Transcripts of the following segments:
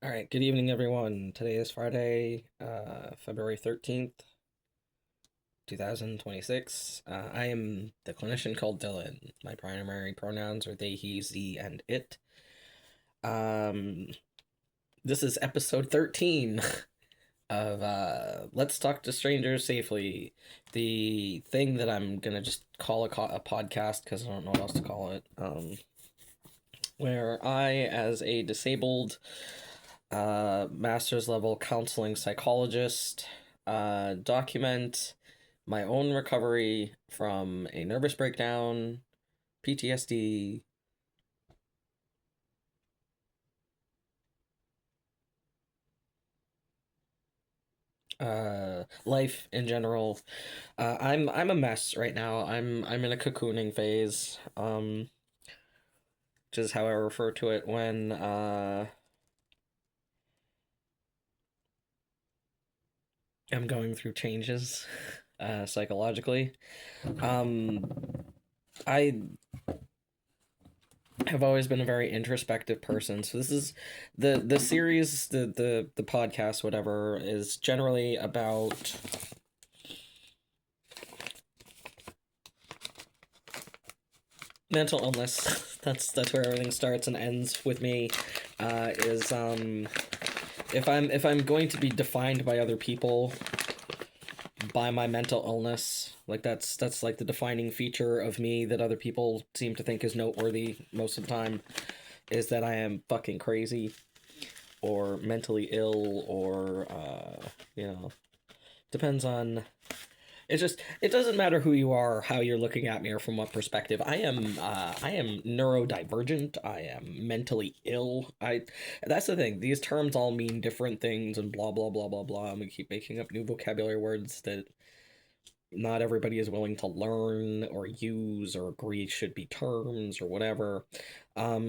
All right, good evening, everyone. Today is Friday, February 13th, 2026. I am the clinician called Dylan. My primary pronouns are they, he, ze, and it. Um, this is episode 13 of Let's Talk to Strangers Safely, the thing that I'm gonna just call a podcast because I don't know what else to call it. Where I, as a disabled master's level counseling psychologist, document my own recovery from a nervous breakdown, PTSD, life in general. I'm a mess right now. I'm in a cocooning phase. Which is how I refer to it when I'm going through changes psychologically. Um, I have always been a very introspective person. So this is the series, the podcast, whatever, is generally about mental illness. That's where everything starts and ends with me. Is if I'm going to be defined by other people by my mental illness, like that's like the defining feature of me that other people seem to think is noteworthy most of the time, is that I am fucking crazy or mentally ill or depends on, it doesn't matter who you are, how you're looking at me, or from what perspective. I am neurodivergent. I am mentally ill. I That's the thing. These terms all mean different things and blah blah blah blah blah. And we keep making up new vocabulary words that not everybody is willing to learn or use or agree should be terms or whatever.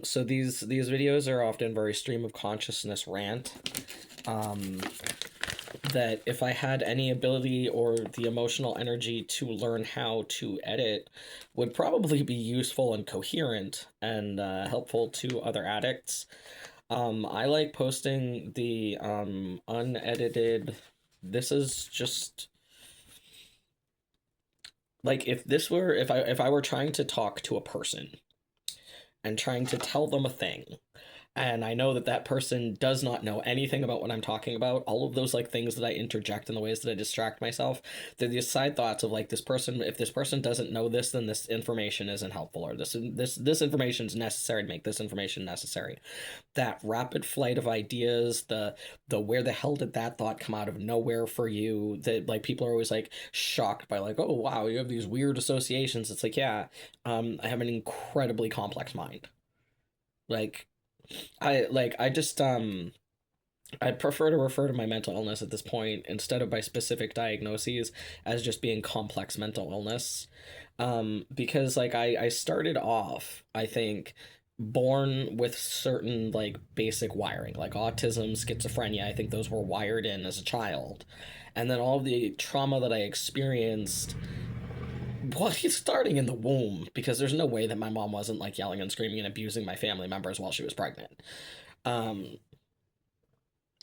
So these videos are often very stream of consciousness rant. Um, that if I had any ability or the emotional energy to learn how to edit, would probably be useful and coherent and helpful to other addicts. I like posting the unedited. This is just like, if I were trying to talk to a person and trying to tell them a thing, and I know that that person does not know anything about what I'm talking about. All of those like things that I interject in the ways that I distract myself, they're these side thoughts of like, this person, if this person doesn't know this, then this information isn't helpful, or this information is necessary to make this information necessary. That rapid flight of ideas, the where the hell did that thought come out of nowhere for you? That like people are always like shocked by, like, oh wow, you have these weird associations. It's like, yeah, I have an incredibly complex mind. Like I just I prefer to refer to my mental illness at this point, instead of by specific diagnoses, as just being complex mental illness. Because like I started off, I think, born with certain like basic wiring, like autism, schizophrenia. I think those were wired in as a child. And then all of the trauma that I experienced, well, he's starting in the womb, because there's no way that my mom wasn't like yelling and screaming and abusing my family members while she was pregnant. Um,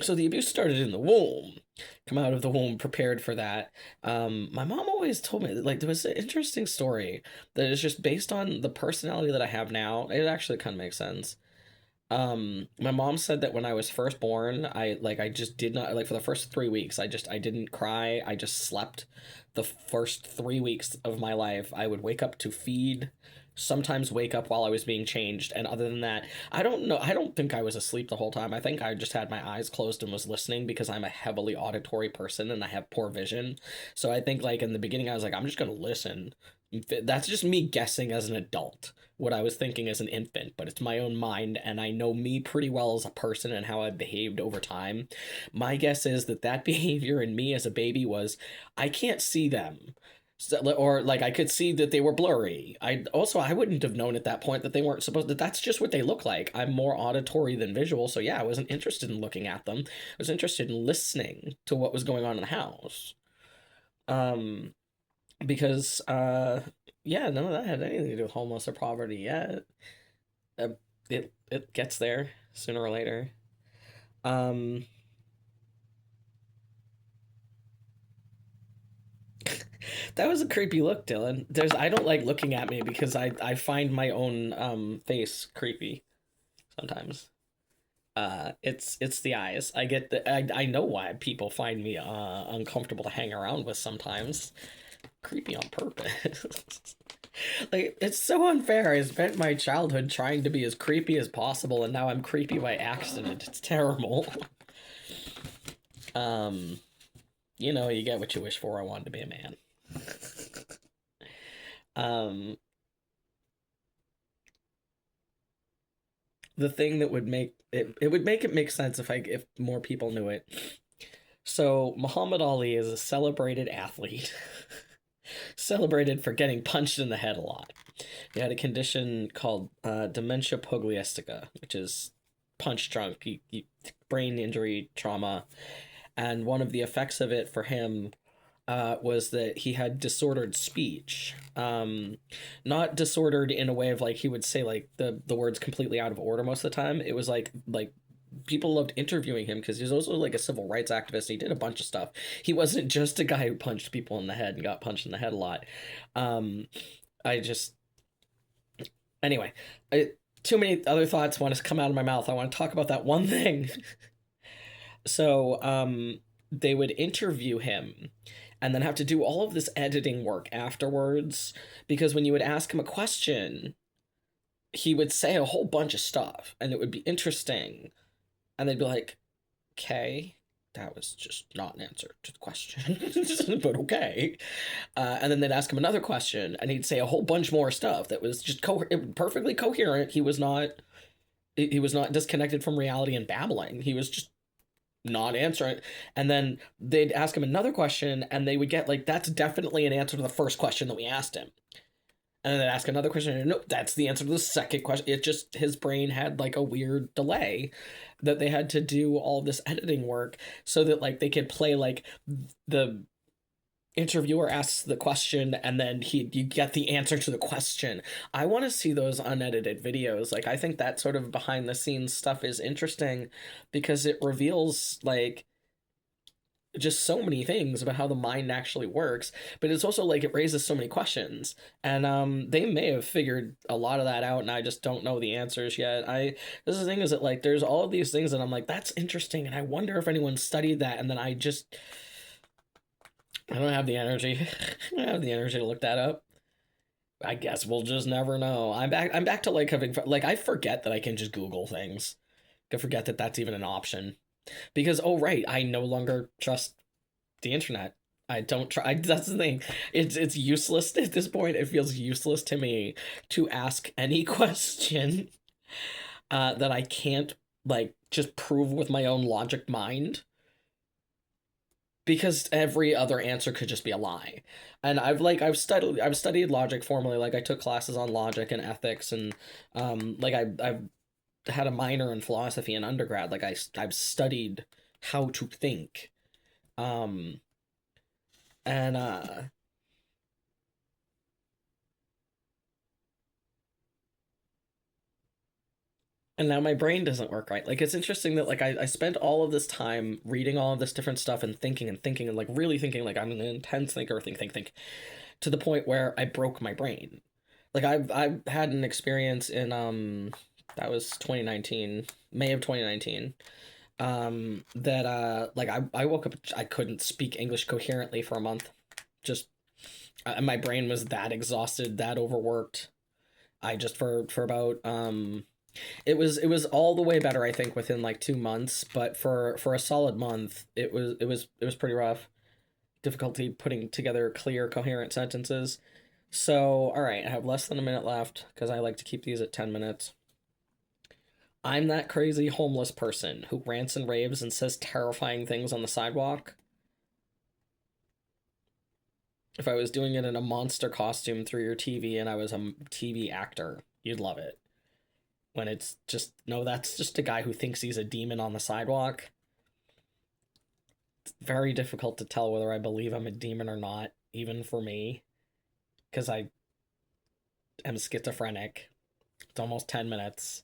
so the abuse started in the womb. Come out of the womb prepared for that. My mom always told me that, like, there was an interesting story that is just based on the personality that I have now. It actually kind of makes sense. My mom said that when I was first born, I just did not, like, for the first 3 weeks, I didn't cry. I just slept. The first 3 weeks of my life, I would wake up to feed, sometimes wake up while I was being changed, and other than that, I don't know. I don't think I was asleep the whole time. I think I just had my eyes closed and was listening, because I'm a heavily auditory person and I have poor vision. So I think, like, in the beginning, I was like, I'm just gonna listen. That's just me guessing as an adult what I was thinking as an infant, but it's my own mind, and I know me pretty well as a person and how I've behaved over time. My guess is that that behavior in me as a baby was, I can't see them. So, or like, I could see that they were blurry. I wouldn't have known at that point that they weren't supposed that that's just what they look like. I'm more auditory than visual, so yeah, I wasn't interested in looking at them. I was interested in listening to what was going on in the house. Um because yeah, none of that had anything to do with homeless or poverty yet. uh, it gets there sooner or later. Um, that was a creepy look, Dylan. I don't like looking at me because I find my own face creepy sometimes. It's the eyes. I know why people find me uncomfortable to hang around with sometimes. Creepy on purpose. Like, it's so unfair. I spent my childhood trying to be as creepy as possible, and now I'm creepy by accident. It's terrible. um, you get what you wish for. I wanted to be a man. Um, the thing that would make it would make it make sense if more people knew it. So Muhammad Ali is a celebrated athlete, celebrated for getting punched in the head a lot. He had a condition called dementia pugilistica, which is punch drunk, brain injury, trauma, and one of the effects of it for him was that he had disordered speech. Not disordered in a way of like he would say like the words completely out of order most of the time. It was like people loved interviewing him because he's also like a civil rights activist. He did a bunch of stuff. He wasn't just a guy who punched people in the head and got punched in the head a lot. Um, I just anyway, too many other thoughts want to come out of my mouth. I want to talk about that one thing. So they would interview him and then have to do all of this editing work afterwards because when you would ask him a question, he would say a whole bunch of stuff and it would be interesting. And they'd be like, okay, that was just not an answer to the question, but okay. And then they'd ask him another question and he'd say a whole bunch more stuff that was just perfectly coherent. He was not disconnected from reality and babbling. He was just not answering. And then they'd ask him another question and they would get like, that's definitely an answer to the first question that we asked him. And then they'd ask another question and nope, that's the answer to the second question. It just, his brain had like a weird delay that they had to do all this editing work so that like they could play like the interviewer asks the question and then you get the answer to the question. I want to see those unedited videos. Like I think that sort of behind the scenes stuff is interesting because it reveals like just so many things about how the mind actually works, but it's also like it raises so many questions. And they may have figured a lot of that out and I just don't know the answers yet. This is the thing is that like there's all of these things that I'm like that's interesting and I wonder if anyone studied that, and then I don't have the energy. I don't have the energy to look that up. I guess we'll just never know. I'm back to like having like I forget that I can just Google things. I forget that that's even an option. Because oh right, I no longer trust the internet. I don't try. That's the thing. It's useless at this point. It feels useless to me to ask any question that I can't like just prove with my own logic mind because every other answer could just be a lie. And I've studied logic formally. Like I took classes on logic and ethics, and like I've had a minor in philosophy in undergrad. Like I've studied how to think, um, and now my brain doesn't work right. Like it's interesting that like I spent all of this time reading all of this different stuff and thinking and like really thinking like I'm an intense thinker, think to the point where I broke my brain. Like I've had an experience in that was 2019, May of 2019. That like I woke up, I couldn't speak English coherently for a month. Just my brain was that exhausted, that overworked. I just for about it was all the way better I think within like 2 months, but for a solid month it was pretty rough. Difficulty putting together clear, coherent sentences. So, all right, I have less than a minute left because I like to keep these at 10 minutes. I'm that crazy homeless person who rants and raves and says terrifying things on the sidewalk. If I was doing it in a monster costume through your TV and I was a TV actor, you'd love it. When it's just, no, that's just a guy who thinks he's a demon on the sidewalk. It's very difficult to tell whether I believe I'm a demon or not, even for me, because I am schizophrenic. It's almost 10 minutes.